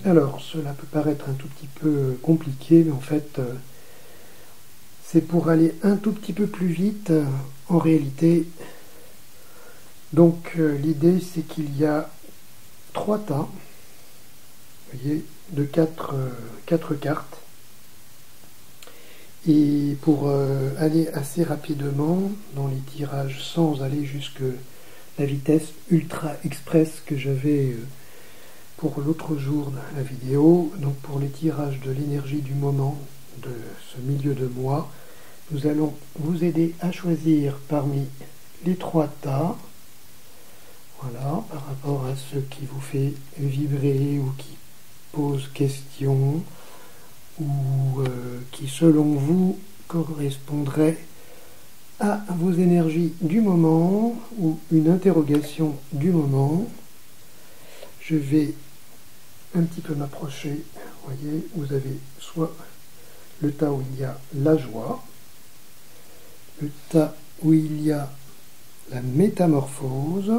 Alors, cela peut paraître un tout petit peu compliqué, mais en fait, c'est pour aller un tout petit peu plus vite en réalité. Donc, l'idée, c'est qu'il y a 3 tas, vous voyez, de 4 cartes. Et pour aller assez rapidement dans les tirages sans aller jusque la vitesse ultra express que j'avais pour l'autre jour de la vidéo, donc pour les tirages de l'énergie du moment de ce milieu de mois, nous allons vous aider à choisir parmi les 3 tas, voilà, par rapport à ce qui vous fait vibrer ou qui pose question, ou qui selon vous correspondrait à vos énergies du moment ou une interrogation du moment. Je vais un petit peu m'approcher. Vous voyez, vous avez soit le tas où il y a la joie, le tas où il y a la métamorphose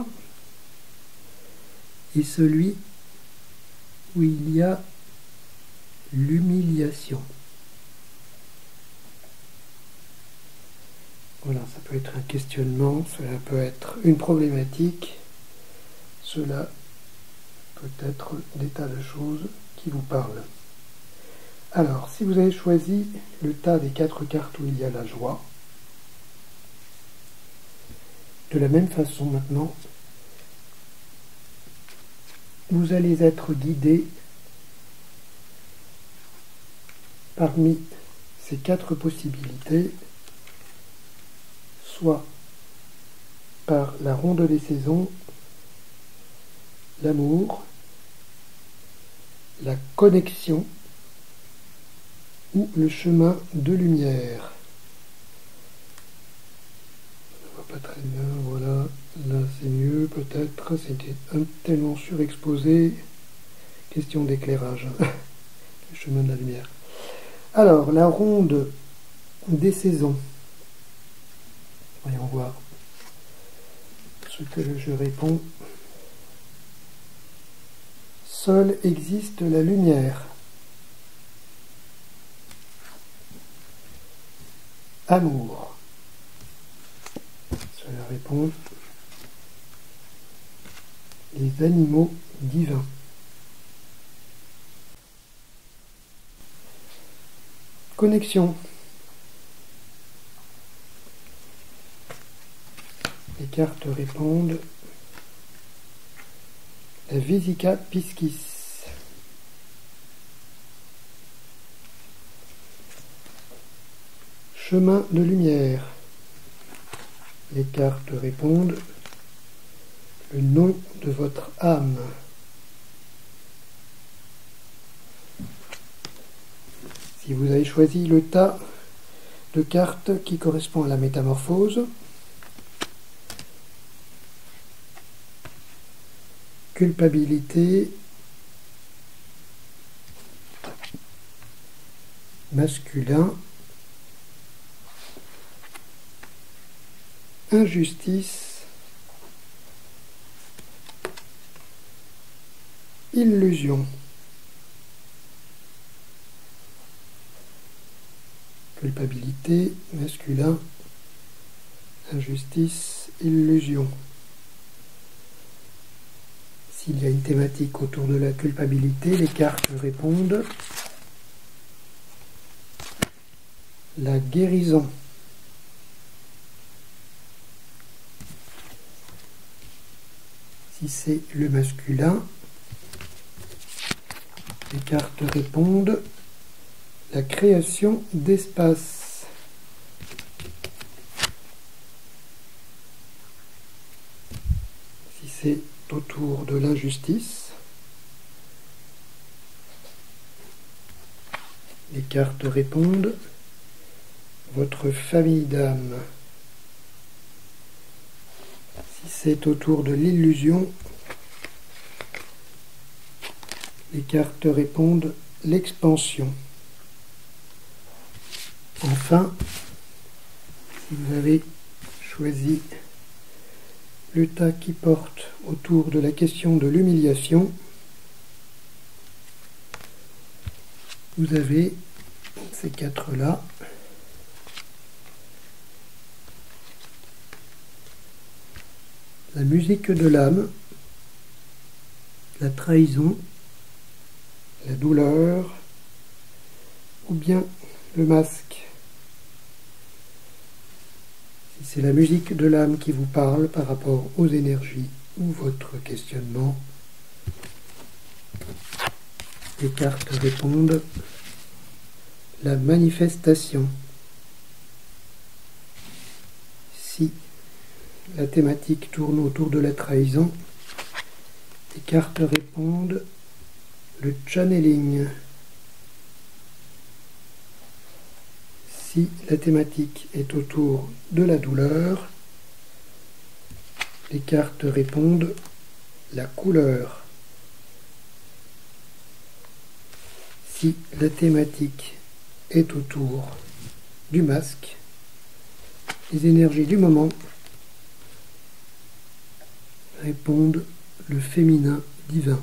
et celui où il y a l'humiliation. Voilà, ça peut être un questionnement, cela peut être une problématique, cela peut être des tas de choses qui vous parlent. Alors, si vous avez choisi le tas des 4 cartes où il y a la joie, de la même façon maintenant, vous allez être guidé parmi ces 4 possibilités, soit par la ronde des saisons, l'amour, la connexion ou le chemin de lumière. Ça va pas très bien, voilà, là c'est mieux peut-être, c'était tellement surexposé. Question d'éclairage, le chemin de la lumière. Alors, la ronde des saisons. Voyons voir ce que le jeu répond. Seule existe la lumière. Amour. Cela répond. Les animaux divins. Connexion. Les cartes répondent. La Vesica Piscis. Chemin de lumière. Les cartes répondent. Le nom de votre âme. Si vous avez choisi le tas de cartes qui correspond à la métamorphose, culpabilité, masculin, injustice, illusion. Culpabilité, masculin, injustice, illusion. S'il y a une thématique autour de la culpabilité, les cartes répondent la guérison. Si c'est le masculin, les cartes répondent la création d'espace. Si c'est autour de l'injustice, les cartes répondent votre famille d'âme. Si c'est autour de l'illusion, les cartes répondent l'expansion. Enfin, si vous avez choisi le tas qui porte autour de la question de l'humiliation, vous avez ces quatre-là. La musique de l'âme, la trahison, la douleur, ou bien le masque. Si c'est la musique de l'âme qui vous parle par rapport aux énergies ou votre questionnement, les cartes répondent la manifestation. Si la thématique tourne autour de la trahison, les cartes répondent le channeling. Si la thématique est autour de la douleur, les cartes répondent la couleur. Si la thématique est autour du masque, les énergies du moment répondent le féminin divin.